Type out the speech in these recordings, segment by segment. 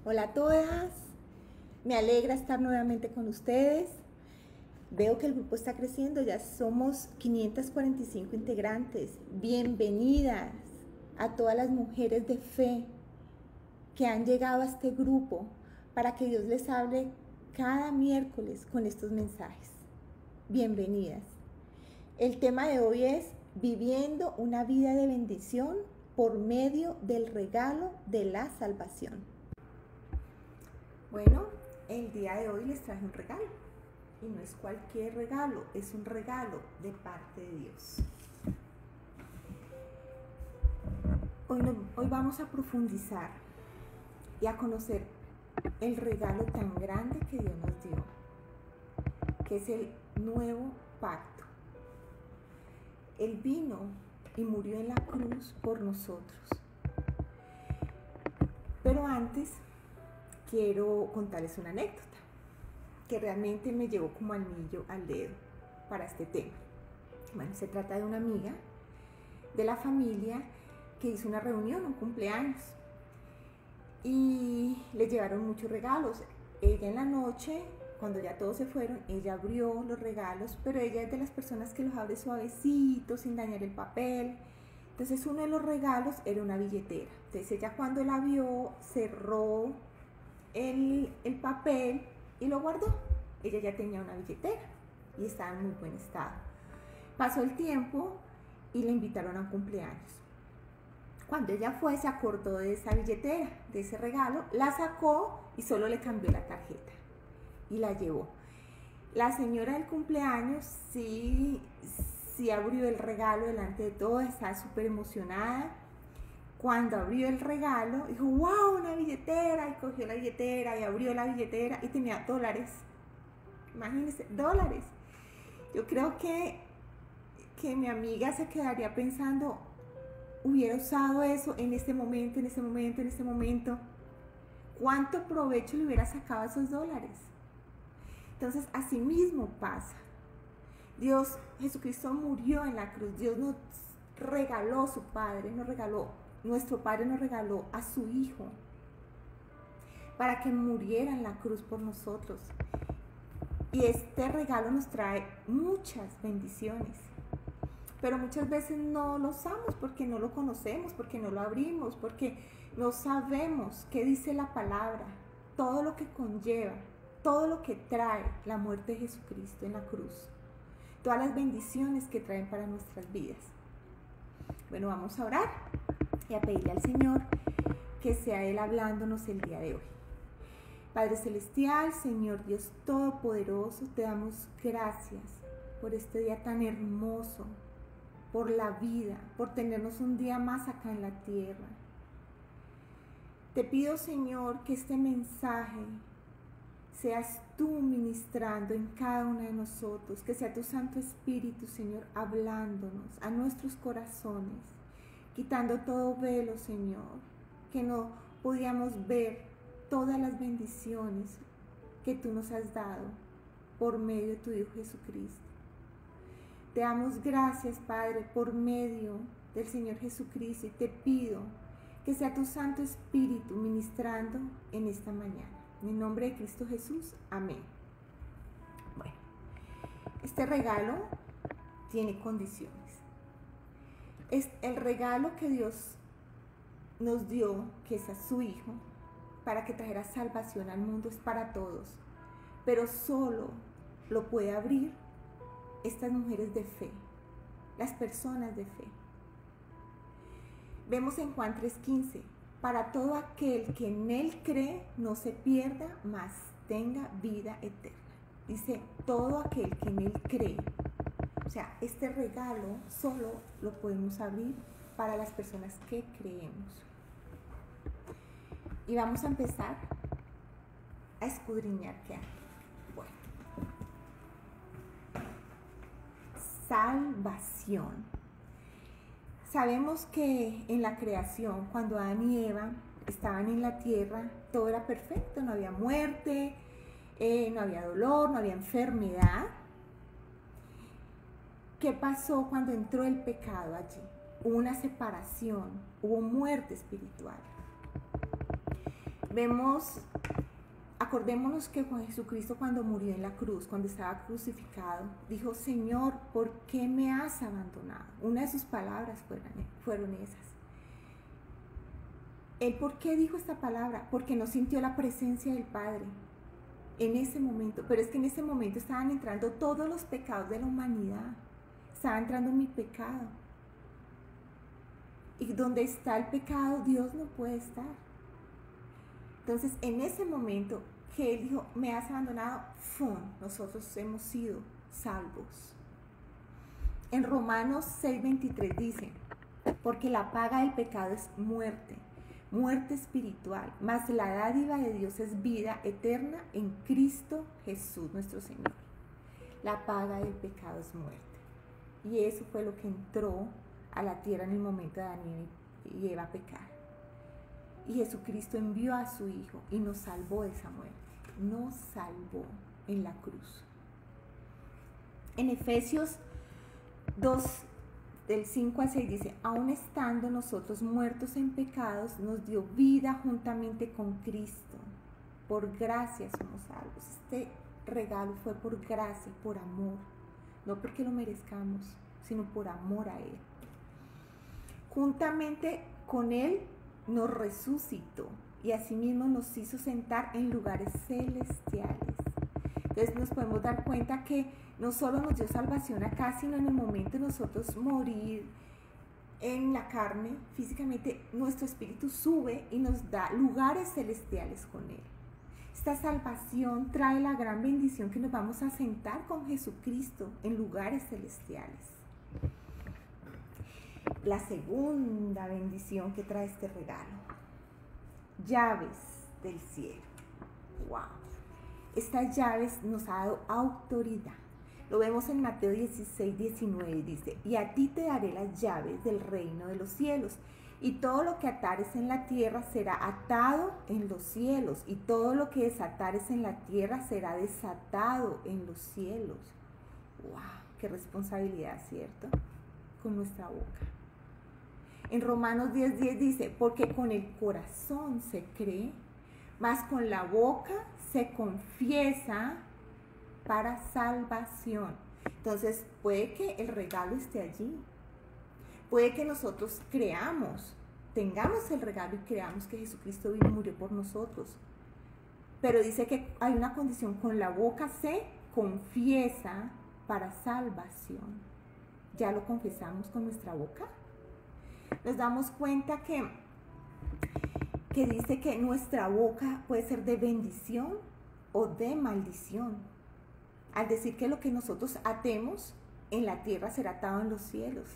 Hola a todas, me alegra estar nuevamente con ustedes. Veo que el grupo está creciendo, ya somos 545 integrantes. Bienvenidas a todas las mujeres de fe que han llegado a este grupo para que Dios les hable cada miércoles con estos mensajes. Bienvenidas. El tema de hoy es viviendo una vida de bendición por medio del regalo de la salvación. Bueno, el día de hoy les traje un regalo. Y no es cualquier regalo, es un regalo de parte de Dios. Hoy vamos a profundizar y a conocer el regalo tan grande que Dios nos dio, que es el nuevo pacto. Él vino y murió en la cruz por nosotros. Pero antes quiero contarles una anécdota que realmente me llevó como anillo al dedo para este tema. Bueno, se trata de una amiga de la familia que hizo una reunión, un cumpleaños, y le llevaron muchos regalos. Ella en la noche, cuando ya todos se fueron, ella abrió los regalos, pero ella es de las personas que los abre suavecito, sin dañar el papel. Entonces uno de los regalos era una billetera. Entonces ella, cuando la vio, cerró el papel y lo guardó. Ella ya tenía una billetera y estaba en muy buen estado. Pasó el tiempo y le invitaron a un cumpleaños. Cuando ella fue, se acordó de esa billetera, de ese regalo, la sacó y solo le cambió la tarjeta y la llevó. La señora del cumpleaños sí abrió el regalo delante de todos, estaba súper emocionada. Cuando abrió el regalo, dijo, wow, una billetera, y cogió la billetera y abrió la billetera y tenía $. Imagínense, $. Yo creo que mi amiga se quedaría pensando, hubiera usado eso en este momento, ¿cuánto provecho le hubiera sacado a esos $? Entonces, así mismo pasa. Dios, Jesucristo murió en la cruz, Dios nos regaló su Padre, nuestro Padre nos regaló a su Hijo para que muriera en la cruz por nosotros. Y este regalo nos trae muchas bendiciones, pero muchas veces no lo usamos porque no lo conocemos, porque no lo abrimos, porque no sabemos qué dice la palabra, todo lo que conlleva, todo lo que trae la muerte de Jesucristo en la cruz, todas las bendiciones que traen para nuestras vidas. Bueno, vamos a orar y a pedirle al Señor que sea Él hablándonos el día de hoy. Padre Celestial, Señor Dios Todopoderoso, te damos gracias por este día tan hermoso, por la vida, por tenernos un día más acá en la tierra. Te pido, Señor, que este mensaje seas tú ministrando en cada una de nosotros, que sea tu Santo Espíritu, Señor, hablándonos a nuestros corazones, quitando todo velo, Señor, que no podíamos ver todas las bendiciones que tú nos has dado por medio de tu Hijo Jesucristo. Te damos gracias, Padre, por medio del Señor Jesucristo, y te pido que sea tu Santo Espíritu ministrando en esta mañana. En el nombre de Cristo Jesús, amén. Bueno, este regalo tiene condiciones. Es el regalo que Dios nos dio, que es a su Hijo, para que trajera salvación al mundo, es para todos, pero solo lo puede abrir estas mujeres de fe, las personas de fe. Vemos en Juan 3:15, para todo aquel que en Él cree no se pierda, mas tenga vida eterna. Dice, todo aquel que en Él cree. O sea, este regalo solo lo podemos abrir para las personas que creemos. Y vamos a empezar a escudriñar qué hay. Bueno, salvación. Sabemos que en la creación, cuando Adán y Eva estaban en la tierra, todo era perfecto, no había muerte, no había dolor, no había enfermedad. ¿Qué pasó cuando entró el pecado allí? Hubo una separación, hubo muerte espiritual. Vemos, acordémonos que Juan Jesucristo cuando murió en la cruz, cuando estaba crucificado, dijo: Señor, ¿por qué me has abandonado? Una de sus palabras fueron esas. ¿Él por qué dijo esta palabra? Porque no sintió la presencia del Padre en ese momento. Pero es que en ese momento estaban entrando todos los pecados de la humanidad. Estaba entrando mi pecado. Y donde está el pecado, Dios no puede estar. Entonces, en ese momento que Él dijo: me has abandonado, ¡fum!, nosotros hemos sido salvos. En Romanos 6:23 dice: porque la paga del pecado es muerte, muerte espiritual, mas la dádiva de Dios es vida eterna en Cristo Jesús nuestro Señor. La paga del pecado es muerte. Y eso fue lo que entró a la tierra en el momento de Adán y Eva pecar. Y Jesucristo envió a su Hijo y nos salvó de esa muerte. Nos salvó en la cruz. En Efesios 2, del 5 al 6 dice: aun estando nosotros muertos en pecados, nos dio vida juntamente con Cristo. Por gracia somos salvos. Este regalo fue por gracia, por amor. No porque lo merezcamos, sino por amor a Él. Juntamente con Él nos resucitó y asimismo nos hizo sentar en lugares celestiales. Entonces nos podemos dar cuenta que no solo nos dio salvación acá, sino en el momento de nosotros morir en la carne, físicamente, nuestro espíritu sube y nos da lugares celestiales con Él. Esta salvación trae la gran bendición que nos vamos a sentar con Jesucristo en lugares celestiales. La segunda bendición que trae este regalo: llaves del cielo. ¡Wow! Estas llaves nos ha dado autoridad. Lo vemos en Mateo 16:19, dice: y a ti te daré las llaves del reino de los cielos, y todo lo que atares en la tierra será atado en los cielos, y todo lo que desatares en la tierra será desatado en los cielos. ¡Wow! ¡Qué responsabilidad!, ¿cierto? Con nuestra boca. En Romanos 10:10 dice: porque con el corazón se cree, mas con la boca se confiesa para salvación. Entonces, puede que el regalo esté allí. Puede que nosotros creamos, tengamos el regalo y creamos que Jesucristo vino y murió por nosotros. Pero dice que hay una condición: con la boca se confiesa para salvación. ¿Ya lo confesamos con nuestra boca? Nos damos cuenta que dice que nuestra boca puede ser de bendición o de maldición. Al decir que lo que nosotros atemos en la tierra será atado en los cielos.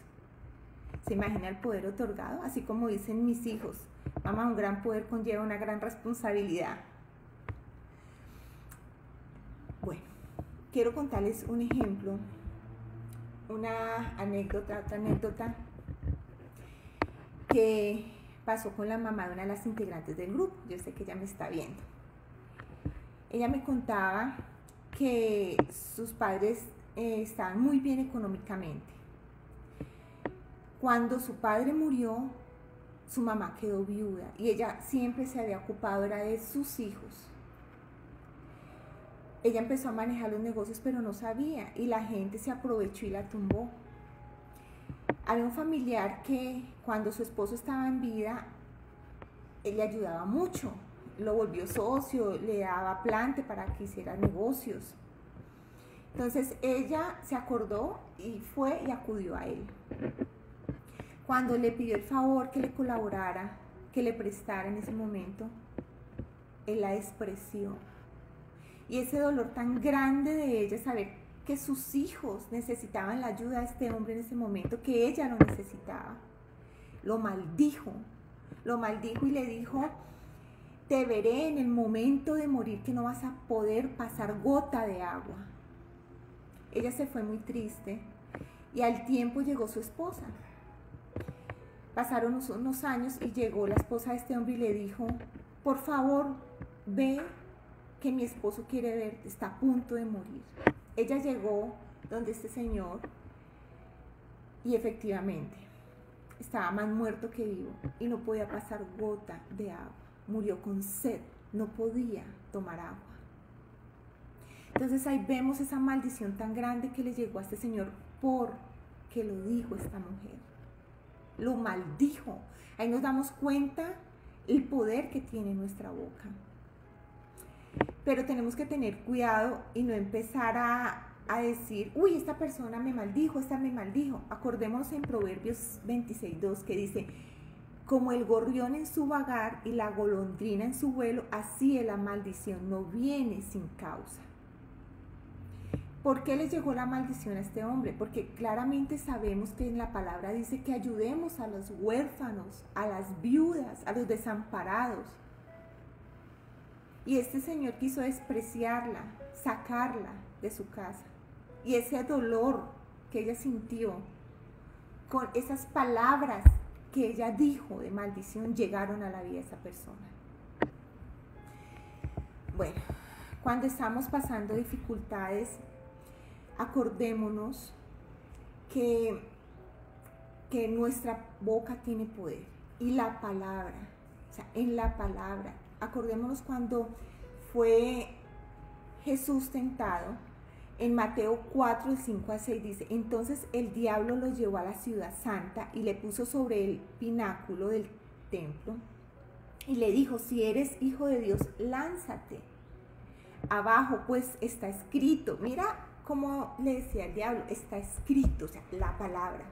¿Se imagina el poder otorgado? Así como dicen mis hijos: mamá, un gran poder conlleva una gran responsabilidad. Bueno, quiero contarles un ejemplo, otra anécdota que pasó con la mamá de una de las integrantes del grupo. Yo sé que ella me está viendo. Ella me contaba que sus padres estaban muy bien económicamente. Cuando su padre murió, su mamá quedó viuda y ella siempre se había ocupado, era de sus hijos. Ella empezó a manejar los negocios, pero no sabía, y la gente se aprovechó y la tumbó. Había un familiar que cuando su esposo estaba en vida, él le ayudaba mucho, lo volvió socio, le daba plante para que hiciera negocios. Entonces ella se acordó y fue y acudió a él. Cuando le pidió el favor que le colaborara, que le prestara en ese momento, él la despreció. Y ese dolor tan grande de ella, saber que sus hijos necesitaban la ayuda de este hombre en ese momento, que ella lo necesitaba, lo maldijo y le dijo: te veré en el momento de morir, que no vas a poder pasar gota de agua. Ella se fue muy triste y al tiempo llegó su esposa. Pasaron unos años y llegó la esposa de este hombre y le dijo: por favor, ve, que mi esposo quiere verte, está a punto de morir. Ella llegó donde este señor y efectivamente estaba más muerto que vivo y no podía pasar gota de agua. murió con sed, no podía tomar agua. Entonces ahí vemos esa maldición tan grande que le llegó a este señor porque lo dijo esta mujer. Lo maldijo. Ahí nos damos cuenta el poder que tiene nuestra boca. Pero tenemos que tener cuidado y no empezar a decir, uy, esta persona me maldijo, esta me maldijo. Acordémonos en Proverbios 26:2 que dice, como el gorrión en su vagar y la golondrina en su vuelo, así es la maldición, no viene sin causa. ¿Por qué le llegó la maldición a este hombre? Porque claramente sabemos que en la palabra dice que ayudemos a los huérfanos, a las viudas, a los desamparados. Y este señor quiso despreciarla, sacarla de su casa. Y ese dolor que ella sintió con esas palabras que ella dijo de maldición llegaron a la vida de esa persona. Bueno, cuando estamos pasando dificultades, acordémonos que nuestra boca tiene poder y la palabra, o sea, en la palabra. Acordémonos cuando fue Jesús tentado, en Mateo 4, del 5 al 6 dice, entonces el diablo lo llevó a la ciudad santa y le puso sobre el pináculo del templo y le dijo, si eres hijo de Dios, lánzate abajo, pues está escrito. Mira cómo le decía el diablo, está escrito, o sea, la palabra.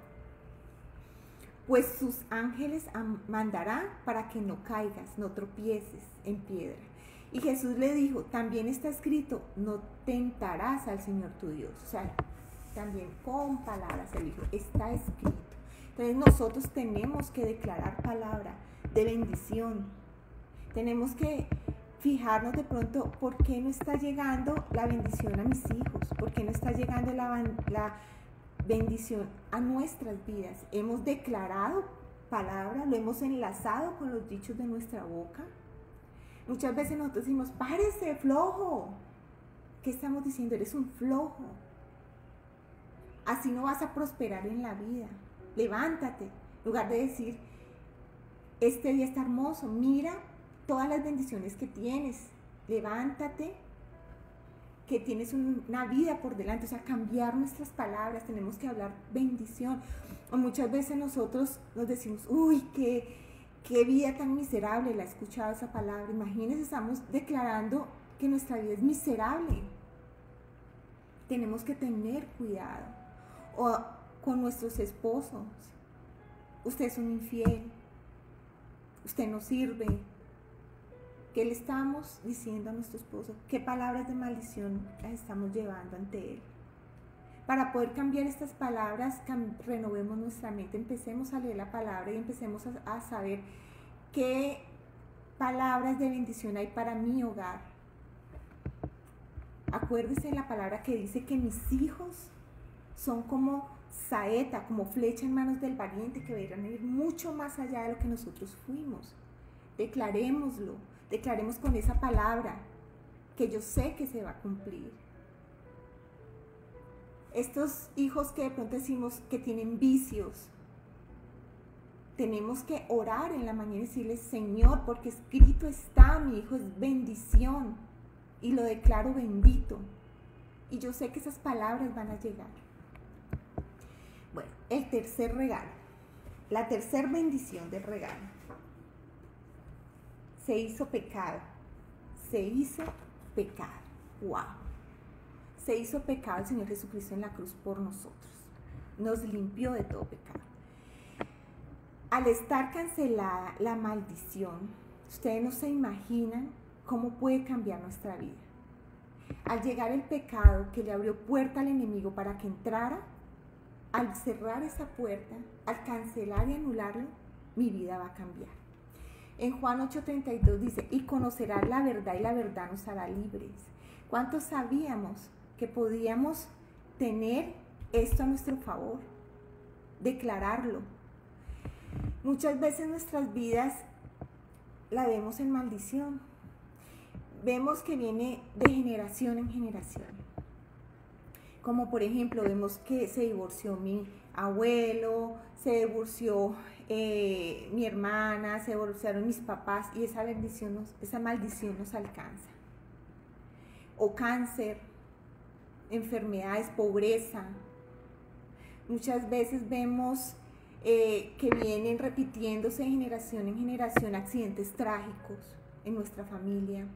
Pues sus ángeles mandará para que no caigas, no tropieces en piedra. Y Jesús le dijo, también está escrito, no tentarás al Señor tu Dios. O sea, también con palabras él dijo, está escrito. Entonces nosotros tenemos que declarar palabra de bendición. Tenemos que fijarnos de pronto por qué no está llegando la bendición a mis hijos, por qué no está llegando la bendición a nuestras vidas. Hemos declarado palabra, lo hemos enlazado con los dichos de nuestra boca. Muchas veces nosotros decimos, párese, flojo. ¿Qué estamos diciendo? Eres un flojo. Así no vas a prosperar en la vida. Levántate. En lugar de decir, este día está hermoso, mira todas las bendiciones que tienes. Levántate, que tienes una vida por delante. O sea, cambiar nuestras palabras. Tenemos que hablar bendición. O muchas veces nosotros nos decimos, uy, qué vida tan miserable, la he escuchado esa palabra. Imagínense, estamos declarando que nuestra vida es miserable. Tenemos que tener cuidado. O con nuestros esposos. Usted es un infiel. Usted no sirve. ¿Qué le estamos diciendo a nuestro esposo? ¿Qué palabras de maldición las estamos llevando ante él? Para poder cambiar estas palabras, renovemos nuestra mente, empecemos a leer la palabra y empecemos a saber qué palabras de bendición hay para mi hogar. Acuérdese de la palabra que dice que mis hijos son como saeta, como flecha en manos del valiente, que deberán ir mucho más allá de lo que nosotros fuimos. Declarémoslo, declaremos con esa palabra que yo sé que se va a cumplir. Estos hijos que de pronto decimos que tienen vicios, tenemos que orar en la mañana y decirles, Señor, porque escrito está, mi hijo es bendición y lo declaro bendito. Y yo sé que esas palabras van a llegar. Bueno, el tercer regalo, la tercer bendición del regalo. Se hizo pecado. Se hizo pecado. ¡Wow! Se hizo pecado el Señor Jesucristo en la cruz por nosotros. Nos limpió de todo pecado. Al estar cancelada la maldición, ustedes no se imaginan cómo puede cambiar nuestra vida. Al llegar el pecado que le abrió puerta al enemigo para que entrara, al cerrar esa puerta, al cancelar y anularlo, mi vida va a cambiar. En Juan 8:32 dice, y conocerás la verdad y la verdad nos hará libres. ¿Cuántos sabíamos que podíamos tener esto a nuestro favor? Declararlo. Muchas veces nuestras vidas la vemos en maldición. Vemos que viene de generación en generación. Como por ejemplo, vemos que se divorció mi abuelo, se divorció mi hermana, se divorciaron mis papás y esa maldición nos alcanza. O cáncer, enfermedades, pobreza. Muchas veces vemos que vienen repitiéndose de generación en generación accidentes trágicos en nuestra familia.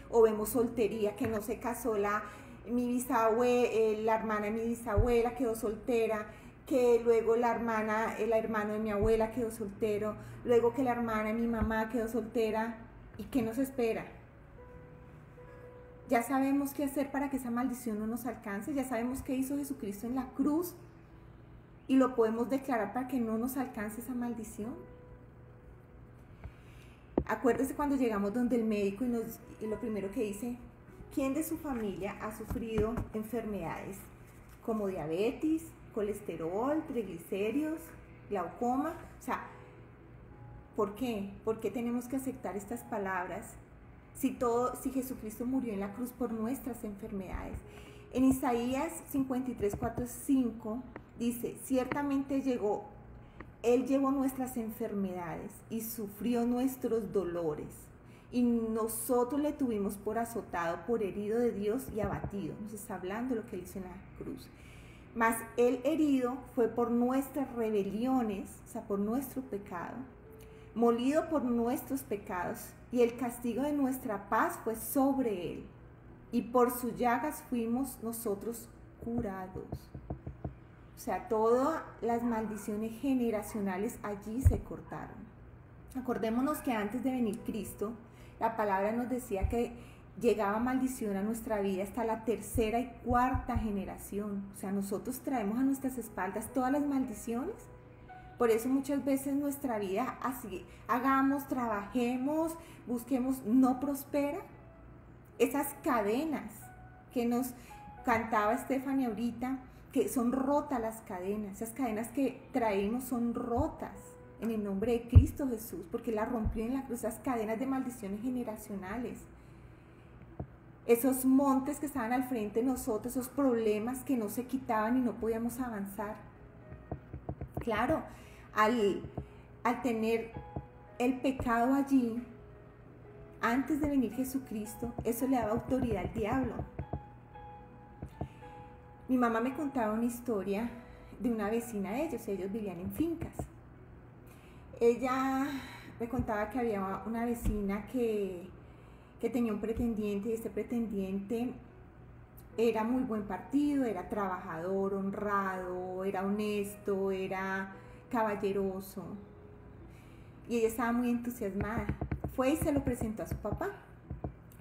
O vemos soltería, que no se casó la hermana de mi bisabuela quedó soltera, que luego el hermano de mi abuela quedó soltero, luego que la hermana de mi mamá quedó soltera. ¿Y qué nos espera? Ya sabemos qué hacer para que esa maldición no nos alcance, ya sabemos qué hizo Jesucristo en la cruz y lo podemos declarar para que no nos alcance esa maldición. Acuérdese cuando llegamos donde el médico y lo primero que dice, ¿quién de su familia ha sufrido enfermedades como diabetes, colesterol, triglicéridos, glaucoma? O sea, ¿por qué? ¿Por qué tenemos que aceptar estas palabras si Jesucristo murió en la cruz por nuestras enfermedades? En Isaías 53, 4, 5 dice, ciertamente Él llevó nuestras enfermedades y sufrió nuestros dolores, y nosotros le tuvimos por azotado, por herido de Dios y abatido. Nos está hablando de lo que Él hizo en la cruz. Mas Él herido fue por nuestras rebeliones, o sea, por nuestro pecado, molido por nuestros pecados, y el castigo de nuestra paz fue sobre Él, y por sus llagas fuimos nosotros curados. O sea, todas las maldiciones generacionales allí se cortaron. Acordémonos que antes de venir Cristo, la palabra nos decía que llegaba maldición a nuestra vida hasta la tercera y cuarta generación. O sea, nosotros traemos a nuestras espaldas todas las maldiciones. Por eso muchas veces nuestra vida, así hagamos, trabajemos, busquemos, no prospera. Esas cadenas que nos cantaba Stephanie ahorita, que son rotas las cadenas, esas cadenas que traemos son rotas en el nombre de Cristo Jesús, porque la rompió en la cruz, esas cadenas de maldiciones generacionales. Esos montes que estaban al frente de nosotros, esos problemas que no se quitaban y no podíamos avanzar. Claro, al tener el pecado allí, antes de venir Jesucristo, eso le daba autoridad al diablo. Mi mamá me contaba una historia de una vecina de ellos vivían en fincas. Ella me contaba que había una vecina que tenía un pretendiente, y este pretendiente era muy buen partido, era trabajador, honrado, era honesto, era caballeroso. Y ella estaba muy entusiasmada. Fue y se lo presentó a su papá.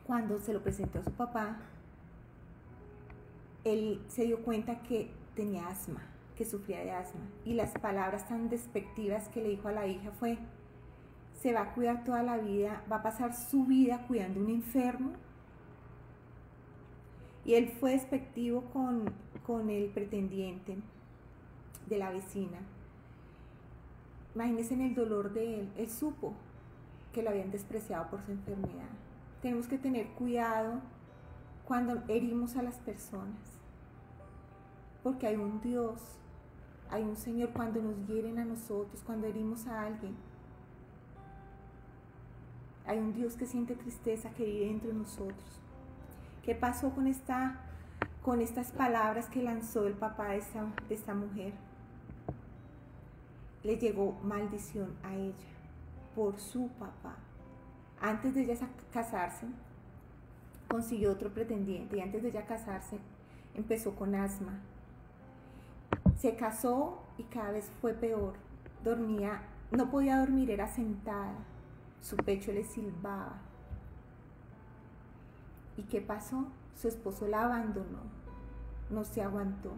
Cuando se lo presentó a su papá, él se dio cuenta que tenía asma, que sufría de asma. Y las palabras tan despectivas que le dijo a la hija fue, se va a cuidar toda la vida, va a pasar su vida cuidando a un enfermo. Y él fue despectivo con el pretendiente de la vecina. Imagínense en el dolor de él. Él supo que lo habían despreciado por su enfermedad. Tenemos que tener cuidado cuando herimos a las personas, porque hay un Dios, hay un Señor cuando nos hieren a nosotros, cuando herimos a alguien. Hay un Dios que siente tristeza, que vive dentro de nosotros. ¿Qué pasó con estas palabras que lanzó el papá de esta mujer? Le llegó maldición a ella por su papá. Antes de ella casarse, consiguió otro pretendiente, y antes de ella casarse, empezó con asma. Se casó y cada vez fue peor. No podía dormir, era sentada. Su pecho le silbaba. ¿Y qué pasó? Su esposo la abandonó, no se aguantó.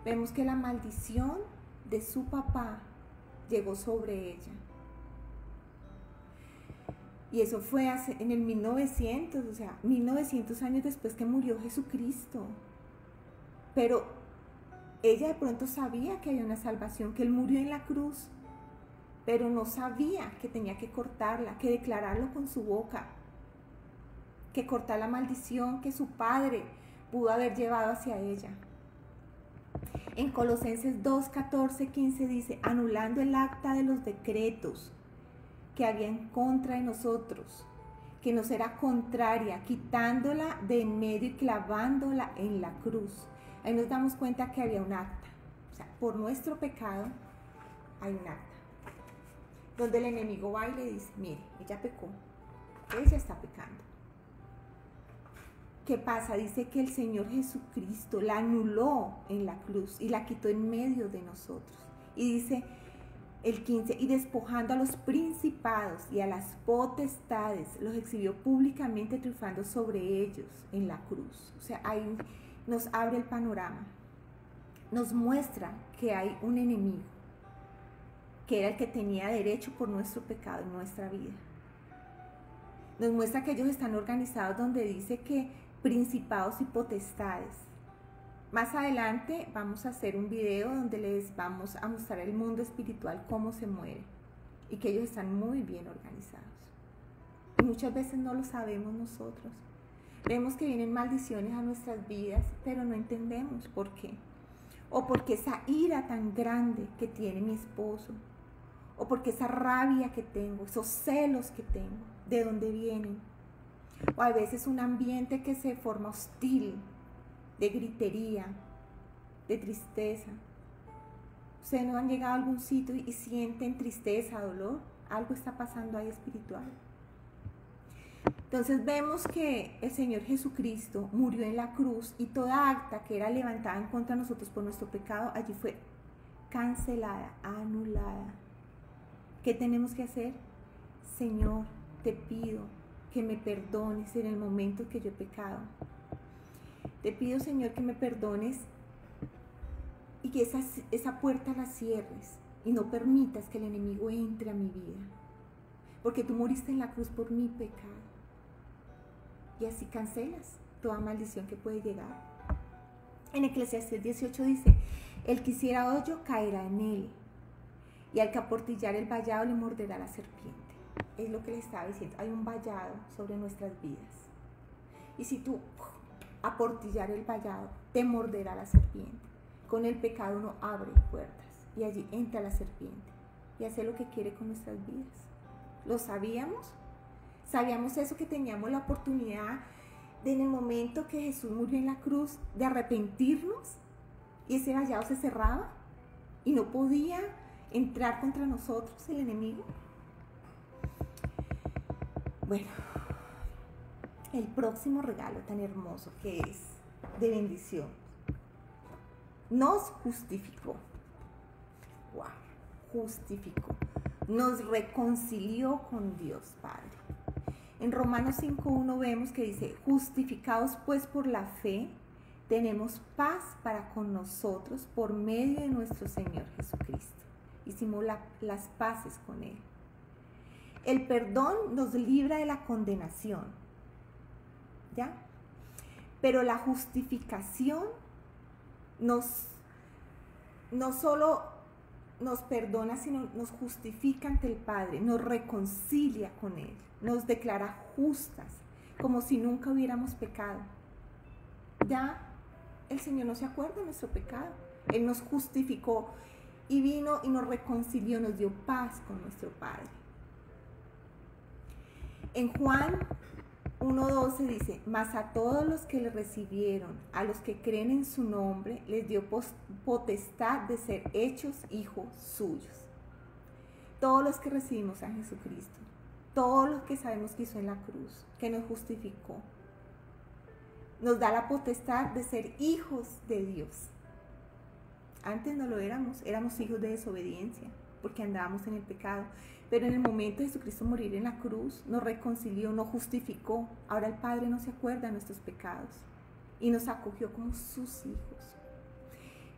Vemos que la maldición de su papá llegó sobre ella. Y eso fue en el 1900, o sea, 1900 años después que murió Jesucristo. Pero ella de pronto sabía que había una salvación, que Él murió en la cruz, pero no sabía que tenía que cortarla, que declararlo con su boca, que cortar la maldición que su padre pudo haber llevado hacia ella. En Colosenses 2, 14, 15 dice, anulando el acta de los decretos que había en contra de nosotros, que nos era contraria, quitándola de en medio y clavándola en la cruz. Ahí nos damos cuenta que había un acta. O sea, por nuestro pecado hay un acta. Donde el enemigo va y le dice, mire, ella pecó, ella está pecando. ¿Qué pasa? Dice que el Señor Jesucristo la anuló en la cruz y la quitó en medio de nosotros. Y dice el 15, y despojando a los principados y a las potestades, los exhibió públicamente triunfando sobre ellos en la cruz. O sea, ahí nos abre el panorama. Nos muestra que hay un enemigo, que era el que tenía derecho por nuestro pecado en nuestra vida. Nos muestra que ellos están organizados donde dice que principados y potestades. Más adelante vamos a hacer un video donde les vamos a mostrar el mundo espiritual, cómo se muere, y que ellos están muy bien organizados. Y muchas veces no lo sabemos nosotros. Vemos que vienen maldiciones a nuestras vidas, pero no entendemos por qué. O porque esa ira tan grande que tiene mi esposo, o porque esa rabia que tengo, esos celos que tengo, ¿de dónde vienen? O a veces un ambiente que se forma hostil, de gritería, de tristeza. Ustedes no han llegado a algún sitio y sienten tristeza, dolor. Algo está pasando ahí espiritual. Entonces vemos que el Señor Jesucristo murió en la cruz y toda acta que era levantada en contra de nosotros por nuestro pecado, allí fue cancelada, anulada. ¿Qué tenemos que hacer? Señor, te pido que me perdones en el momento que yo he pecado. Te pido, Señor, que me perdones y que esa puerta la cierres y no permitas que el enemigo entre a mi vida. Porque tú moriste en la cruz por mi pecado. Y así cancelas toda maldición que puede llegar. En Eclesiastés 18 dice, el que hiciera hoyo caerá en él, y al que aportillar el vallado le morderá la serpiente. Es lo que le estaba diciendo, hay un vallado sobre nuestras vidas. Y si tú aportillar el vallado, te morderá la serpiente. Con el pecado uno abre puertas y allí entra la serpiente y hace lo que quiere con nuestras vidas. ¿Lo sabíamos? ¿Sabíamos eso, que teníamos la oportunidad de, en el momento que Jesús murió en la cruz, de arrepentirnos y ese vallado se cerraba y no podía entrar contra nosotros el enemigo? Bueno, el próximo regalo tan hermoso que es de bendición nos justificó. Wow, justificó. Nos reconcilió con Dios Padre. En Romanos 5:1 vemos que dice, justificados pues por la fe, tenemos paz para con nosotros por medio de nuestro Señor Jesucristo. Hicimos las paces con Él. El perdón nos libra de la condenación, ¿ya? Pero la justificación no solo nos perdona, sino nos justifica ante el Padre, nos reconcilia con Él, nos declara justas, como si nunca hubiéramos pecado. Ya el Señor no se acuerda de nuestro pecado, Él nos justificó y vino y nos reconcilió, nos dio paz con nuestro Padre. En Juan 1:12 dice, mas a todos los que le recibieron, a los que creen en su nombre, les dio potestad de ser hechos hijos suyos. Todos los que recibimos a Jesucristo, todos los que sabemos que hizo en la cruz, que nos justificó, nos da la potestad de ser hijos de Dios. Antes no lo éramos hijos de desobediencia, porque andábamos en el pecado. Pero en el momento de Jesucristo morir en la cruz, nos reconcilió, nos justificó. Ahora el Padre no se acuerda de nuestros pecados y nos acogió como sus hijos.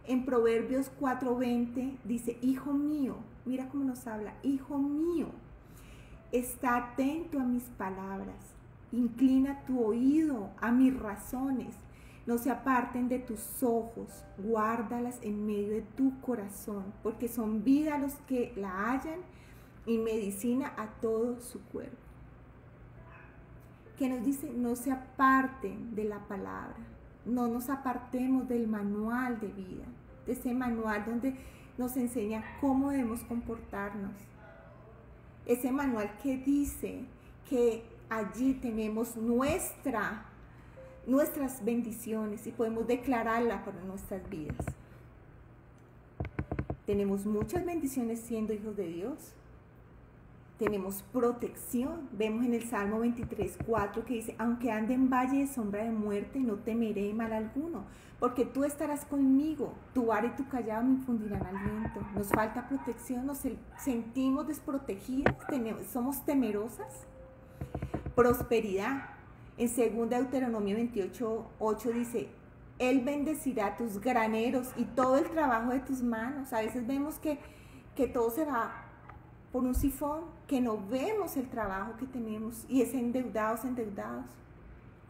En Proverbios 4:20 dice, hijo mío, mira cómo nos habla, hijo mío, está atento a mis palabras, inclina tu oído a mis razones, no se aparten de tus ojos, guárdalas en medio de tu corazón, porque son vida a los que la hallan y medicina a todo su cuerpo. Que nos dice, no se aparten de la palabra, no nos apartemos del manual de vida, de ese manual donde nos enseña cómo debemos comportarnos. Ese manual que dice que allí tenemos nuestras bendiciones y podemos declararla por nuestras vidas. Tenemos muchas bendiciones siendo hijos de Dios. Tenemos protección. Vemos en el Salmo 23:4 que dice: aunque ande en valle de sombra de muerte, no temeré mal alguno, porque tú estarás conmigo, tu vara y tu callado me infundirán aliento. Nos falta protección, nos sentimos desprotegidas, somos temerosas. Prosperidad. En 2 Deuteronomio 28:8 dice: Él bendecirá tus graneros y todo el trabajo de tus manos. A veces vemos que todo se va por un sifón, que no vemos el trabajo que tenemos y es endeudados.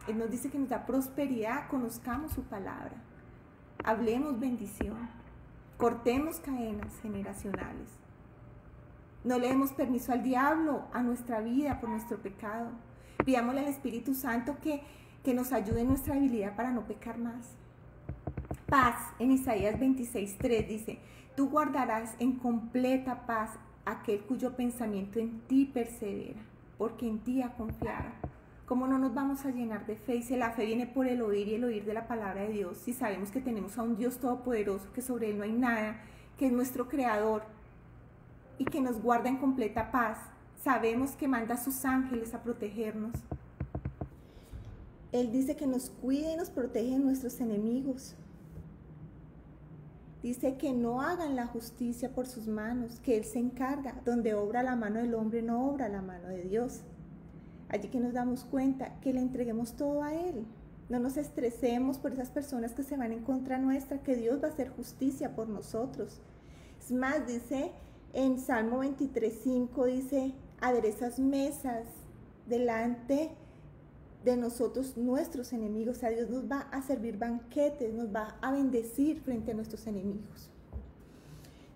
Él nos dice que nos da prosperidad, conozcamos su palabra, hablemos bendición, cortemos cadenas generacionales. No le demos permiso al diablo a nuestra vida por nuestro pecado. Pidámosle al Espíritu Santo que nos ayude en nuestra habilidad para no pecar más. Paz, en Isaías 26:3 dice: tú guardarás en completa paz aquel cuyo pensamiento en ti persevera, porque en ti ha confiado. ¿Cómo no nos vamos a llenar de fe? Si la fe viene por el oír y el oír de la palabra de Dios, si sabemos que tenemos a un Dios todopoderoso, que sobre Él no hay nada, que es nuestro creador y que nos guarda en completa paz, sabemos que manda a sus ángeles a protegernos. Él dice que nos cuide y nos protege de nuestros enemigos. Dice que no hagan la justicia por sus manos, que Él se encarga. Donde obra la mano del hombre, no obra la mano de Dios. Allí que nos damos cuenta que le entreguemos todo a Él. No nos estresemos por esas personas que se van en contra nuestra, que Dios va a hacer justicia por nosotros. Es más, dice en Salmo 23:5, dice: aderezas mesas delante de nosotros nuestros enemigos. O sea, Dios nos va a servir banquetes, nos va a bendecir frente a nuestros enemigos.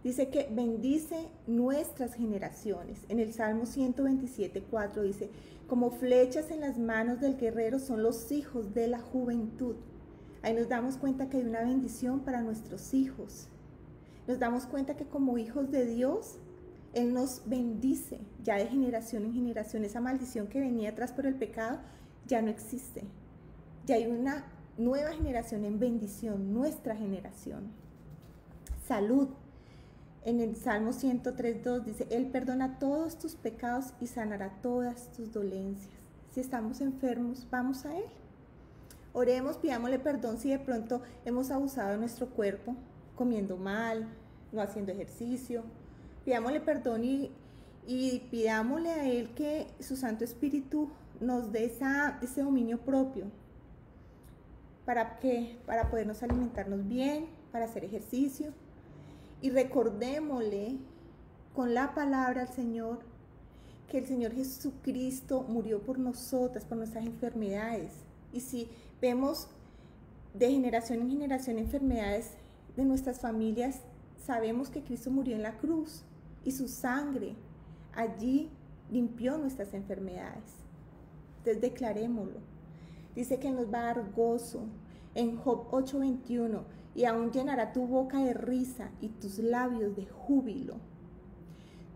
Dice que bendice nuestras generaciones. En el Salmo 127:4 dice: como flechas en las manos del guerrero son los hijos de la juventud. Ahí nos damos cuenta que hay una bendición para nuestros hijos. Nos damos cuenta que como hijos de Dios, Él nos bendice ya de generación en generación. Esa maldición que venía atrás por el pecado ya no existe. Ya hay una nueva generación en bendición, nuestra generación. Salud. En el Salmo 103:2 dice: Él perdona todos tus pecados y sanará todas tus dolencias. Si estamos enfermos, vamos a Él. Oremos, pidámosle perdón si de pronto hemos abusado de nuestro cuerpo, comiendo mal, no haciendo ejercicio. Pidámosle perdón y pidámosle a Él que su Santo Espíritu nos dé ese dominio propio para podernos alimentarnos bien, para hacer ejercicio. Y recordémosle con la palabra al Señor que el Señor Jesucristo murió por nosotras, por nuestras enfermedades. Y si vemos de generación en generación enfermedades de nuestras familias, sabemos que Cristo murió en la cruz y su sangre allí limpió nuestras enfermedades. Entonces declarémoslo. Dice que nos va a dar gozo. En Job 8:21, y aún llenará tu boca de risa y tus labios de júbilo.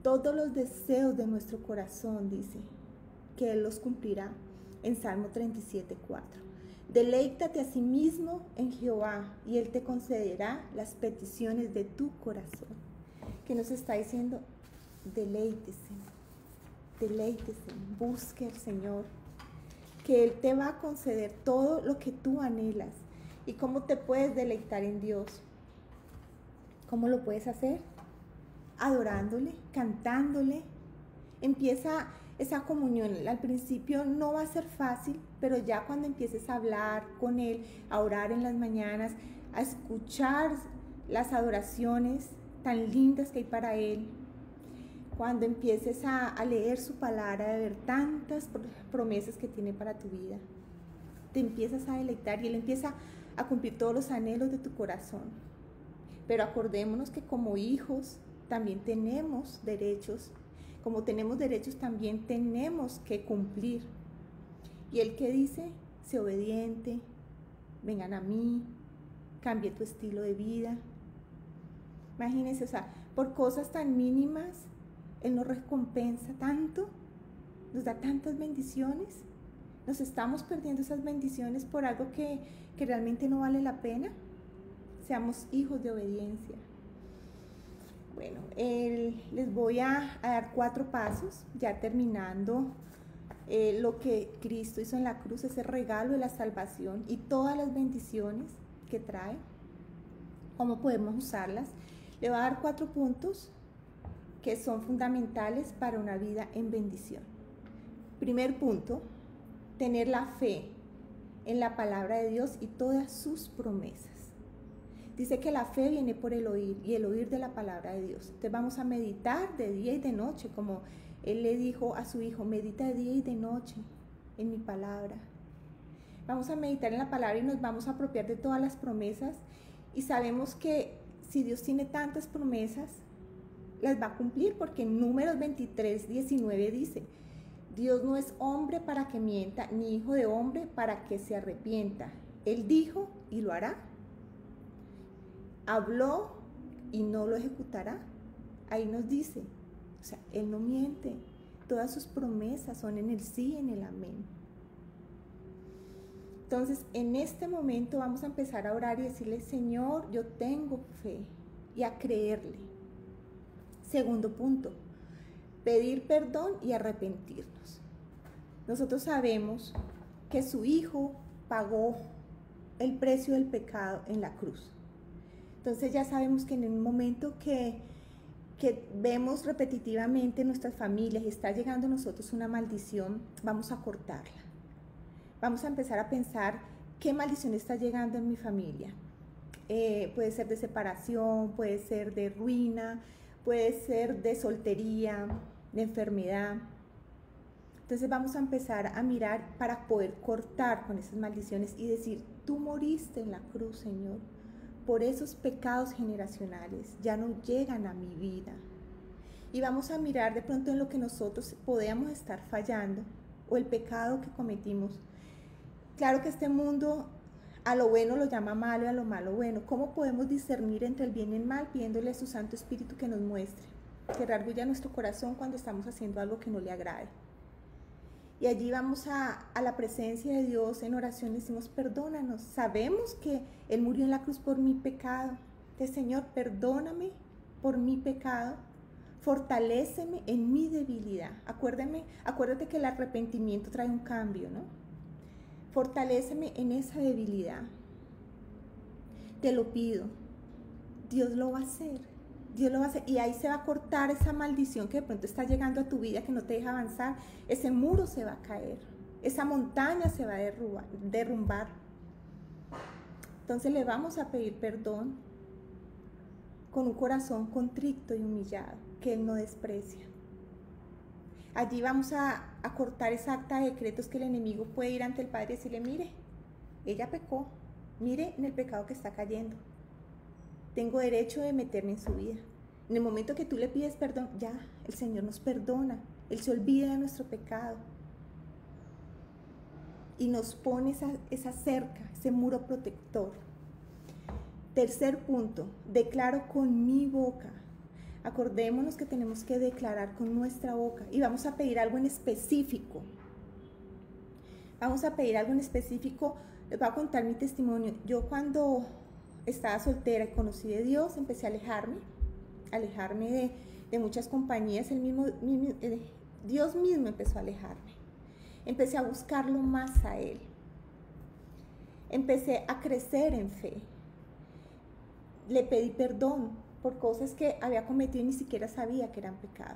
Todos los deseos de nuestro corazón, dice, que Él los cumplirá. En Salmo 37:4. Deleítate a sí mismo en Jehová y Él te concederá las peticiones de tu corazón. Que nos está diciendo: deleítese, busque al Señor, que Él te va a conceder todo lo que tú anhelas. ¿Y cómo te puedes deleitar en Dios? ¿Cómo lo puedes hacer? Adorándole, cantándole. Empieza esa comunión. Al principio no va a ser fácil, pero ya cuando empieces a hablar con Él, a orar en las mañanas, a escuchar las adoraciones tan lindas que hay para Él, cuando empieces a leer su palabra, a ver tantas promesas que tiene para tu vida, te empiezas a deleitar y Él empieza a cumplir todos los anhelos de tu corazón. Pero acordémonos que como hijos también tenemos derechos. Como tenemos derechos, también tenemos que cumplir. Y Él que dice: sé obediente, vengan a mí, cambie tu estilo de vida. Imagínense, o sea, por cosas tan mínimas, Él nos recompensa tanto, nos da tantas bendiciones. Nos estamos perdiendo esas bendiciones por algo que realmente no vale la pena. Seamos hijos de obediencia. Bueno, les voy a dar 4 pasos, ya terminando lo que Cristo hizo en la cruz, ese regalo de la salvación y todas las bendiciones que trae, cómo podemos usarlas. Le voy a dar 4 puntos que son fundamentales para una vida en bendición. Primer punto, tener la fe en la palabra de Dios y todas sus promesas. Dice que la fe viene por el oír y el oír de la palabra de Dios. Entonces vamos a meditar de día y de noche, como Él le dijo a su hijo, medita de día y de noche en mi palabra. Vamos a meditar en la palabra y nos vamos a apropiar de todas las promesas y sabemos que si Dios tiene tantas promesas, las va a cumplir, porque en Números 23:19 dice, Dios no es hombre para que mienta, ni hijo de hombre para que se arrepienta. Él dijo y lo hará. Habló y no lo ejecutará. Ahí nos dice, o sea, Él no miente. Todas sus promesas son en el sí y en el amén. Entonces, en este momento vamos a empezar a orar y decirle, Señor, yo tengo fe, y a creerle. Segundo punto, pedir perdón y arrepentirnos. Nosotros sabemos que su Hijo pagó el precio del pecado en la cruz. Entonces ya sabemos que en el momento que vemos repetitivamente en nuestras familias y está llegando a nosotros una maldición, vamos a cortarla. Vamos a empezar a pensar qué maldición está llegando en mi familia. Puede ser de separación, puede ser de ruina, puede ser de soltería, de enfermedad. Entonces vamos a empezar a mirar para poder cortar con esas maldiciones y decir, tú moriste en la cruz, Señor, por esos pecados generacionales, ya no llegan a mi vida. Y vamos a mirar de pronto en lo que nosotros podemos estar fallando o el pecado que cometimos. Claro que este mundo a lo bueno lo llama malo y a lo malo bueno. ¿Cómo podemos discernir entre el bien y el mal? Pidiéndole a su Santo Espíritu que nos muestre, que redarguya nuestro corazón cuando estamos haciendo algo que no le agrade. Y allí vamos a la presencia de Dios en oración y decimos, perdónanos. Sabemos que Él murió en la cruz por mi pecado. Entonces, Señor, perdóname por mi pecado. Fortaléceme en mi debilidad. Acuérdate que el arrepentimiento trae un cambio, ¿no? Fortaléceme en esa debilidad. Te lo pido. Dios lo va a hacer. Dios lo va a hacer, y ahí se va a cortar esa maldición que de pronto está llegando a tu vida, que no te deja avanzar. Ese muro se va a caer, esa montaña se va a derrumbar. Entonces le vamos a pedir perdón con un corazón contrito y humillado, que Él no desprecia. Allí vamos a cortar esa acta de decretos que el enemigo puede ir ante el Padre y decirle, mire, ella pecó, mire en el pecado que está cayendo. Tengo derecho de meterme en su vida. En el momento que tú le pides perdón, ya, el Señor nos perdona. Él se olvida de nuestro pecado. Y nos pone esa cerca, ese muro protector. Tercer punto, declaro con mi boca. Acordémonos que tenemos que declarar con nuestra boca. Y vamos a pedir algo en específico. Vamos a pedir algo en específico. Les voy a contar mi testimonio. Yo cuando estaba soltera y conocí de Dios, empecé a alejarme de muchas compañías. Dios mismo empezó a alejarme. Empecé a buscarlo más a Él. Empecé a crecer en fe. Le pedí perdón por cosas que había cometido y ni siquiera sabía que eran pecado.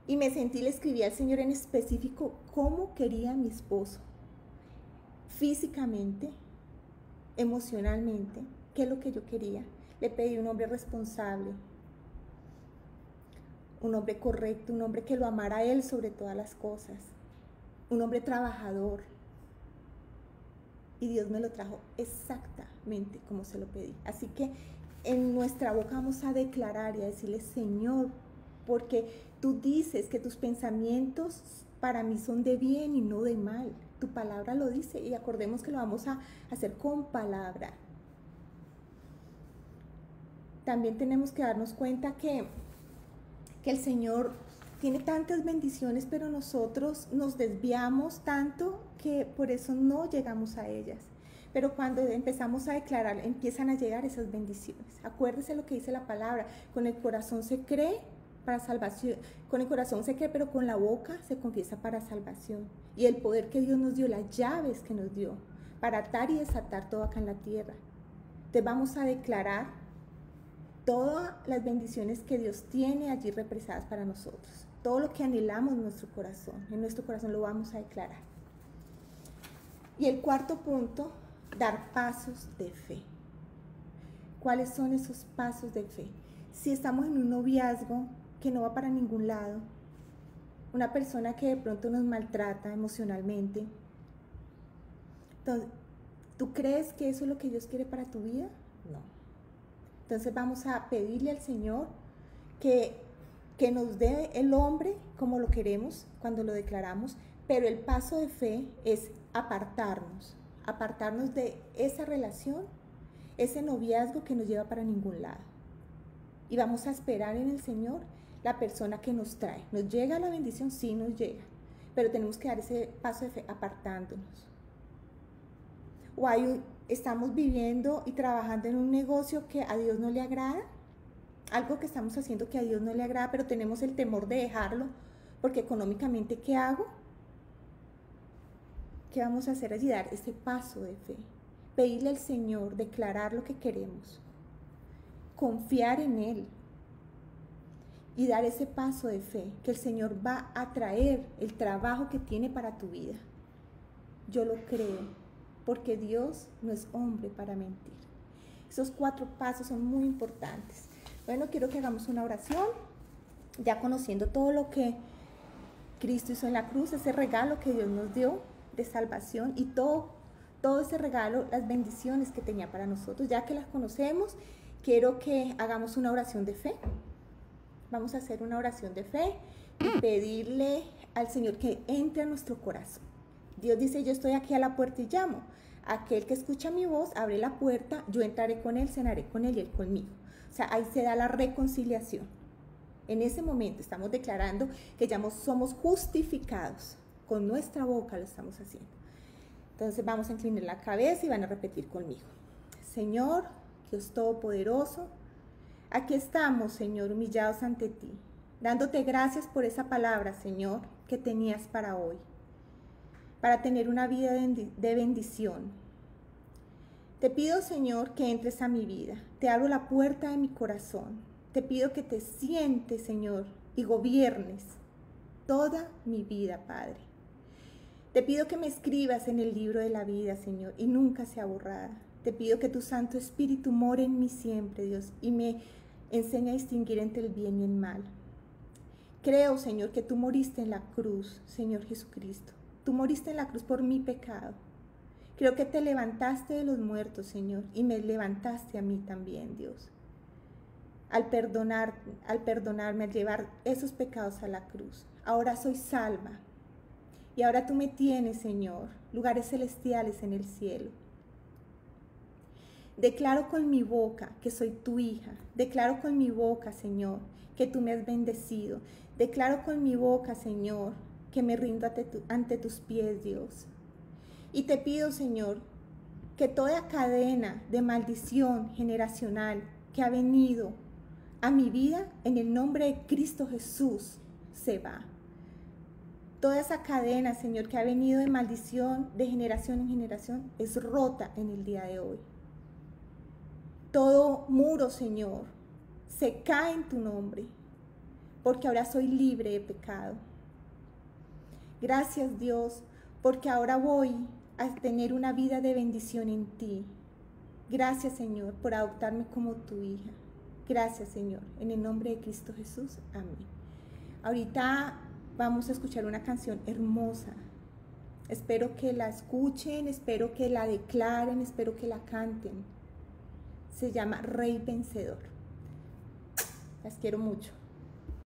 Y me sentí, le escribí al Señor en específico cómo quería a mi esposo. Físicamente, emocionalmente, qué es lo que yo quería. Le pedí un hombre responsable, un hombre correcto, un hombre que lo amara a Él sobre todas las cosas, un hombre trabajador. Y Dios me lo trajo exactamente como se lo pedí. Así que en nuestra boca vamos a declarar y a decirle, Señor, porque tú dices que tus pensamientos para mí son de bien y no de mal. tu palabra lo dice, y acordemos que lo vamos a hacer con palabra. También tenemos que darnos cuenta que el Señor tiene tantas bendiciones, pero nosotros nos desviamos tanto que por eso no llegamos a ellas. Pero cuando empezamos a declarar, empiezan a llegar esas bendiciones. Acuérdese lo que dice la palabra: con el corazón se cree para salvación, con el corazón se cree, pero con la boca se confiesa para salvación. Y el poder que Dios nos dio, las llaves que nos dio, para atar y desatar todo acá en la tierra. Entonces vamos a declarar todas las bendiciones que Dios tiene allí represadas para nosotros. Todo lo que anhelamos en nuestro corazón lo vamos a declarar. Y el cuarto punto: dar pasos de fe. ¿Cuáles son esos pasos de fe? Si estamos en un noviazgo que no va para ningún lado, una persona que de pronto nos maltrata emocionalmente, entonces, ¿tú crees que eso es lo que Dios quiere para tu vida? No. Entonces vamos a pedirle al Señor que nos dé el hombre como lo queremos cuando lo declaramos, pero el paso de fe es apartarnos de esa relación, ese noviazgo que nos lleva para ningún lado. Y vamos a esperar en el Señor la persona que nos trae. ¿Nos llega la bendición? Sí, nos llega, pero tenemos que dar ese paso de fe apartándonos. O estamos viviendo y trabajando en un negocio que a Dios no le agrada, algo que estamos haciendo que a Dios no le agrada, pero tenemos el temor de dejarlo, porque económicamente, ¿qué hago? ¿Qué vamos a hacer allí? Dar ese paso de fe, pedirle al Señor, declarar lo que queremos, confiar en Él y dar ese paso de fe, que el Señor va a traer el trabajo que tiene para tu vida. Yo lo creo, porque Dios no es hombre para mentir. Esos 4 pasos son muy importantes. Bueno, quiero que hagamos una oración, ya conociendo todo lo que Cristo hizo en la cruz, ese regalo que Dios nos dio de salvación y todo ese regalo, las bendiciones que tenía para nosotros. Ya que las conocemos, quiero que hagamos una oración de fe. Vamos a hacer una oración de fe y pedirle al Señor que entre a nuestro corazón. Dios dice: yo estoy aquí a la puerta y llamo. Aquel que escucha mi voz, abre la puerta, yo entraré con él, cenaré con él y él conmigo. O sea, ahí se da la reconciliación. En ese momento estamos declarando que ya somos justificados. Con nuestra boca lo estamos haciendo. Entonces vamos a inclinar la cabeza y van a repetir conmigo. Señor, Dios Todopoderoso, aquí estamos, Señor, humillados ante ti, dándote gracias por esa palabra, Señor, que tenías para hoy, para tener una vida de bendición. Te pido, Señor, que entres a mi vida. Te abro la puerta de mi corazón. Te pido que te sientes, Señor, y gobiernes toda mi vida, Padre. Te pido que me escribas en el libro de la vida, Señor, y nunca sea borrada. Te pido que tu Santo Espíritu more en mí siempre, Dios, y me enseñe a distinguir entre el bien y el mal. Creo, Señor, que tú moriste en la cruz, Señor Jesucristo. Tú moriste en la cruz por mi pecado. Creo que te levantaste de los muertos, Señor, y me levantaste a mí también, Dios. Al perdonarme, al llevar esos pecados a la cruz. Ahora soy salva. Y ahora tú me tienes, Señor, lugares celestiales en el cielo. Declaro con mi boca que soy tu hija. Declaro con mi boca, Señor, que tú me has bendecido. Declaro con mi boca, Señor, que me rindo ante tus pies, Dios. Y te pido, Señor, que toda cadena de maldición generacional que ha venido a mi vida, en el nombre de Cristo Jesús, se va. Toda esa cadena, Señor, que ha venido de maldición de generación en generación, es rota en el día de hoy. Todo muro, Señor, se cae en tu nombre, porque ahora soy libre de pecado. Gracias, Dios, porque ahora voy a tener una vida de bendición en ti. Gracias, Señor, por adoptarme como tu hija. Gracias, Señor, en el nombre de Cristo Jesús. Amén. Ahorita vamos a escuchar una canción hermosa. Espero que la escuchen, espero que la declaren, espero que la canten. Se llama Rey Vencedor. Las quiero mucho.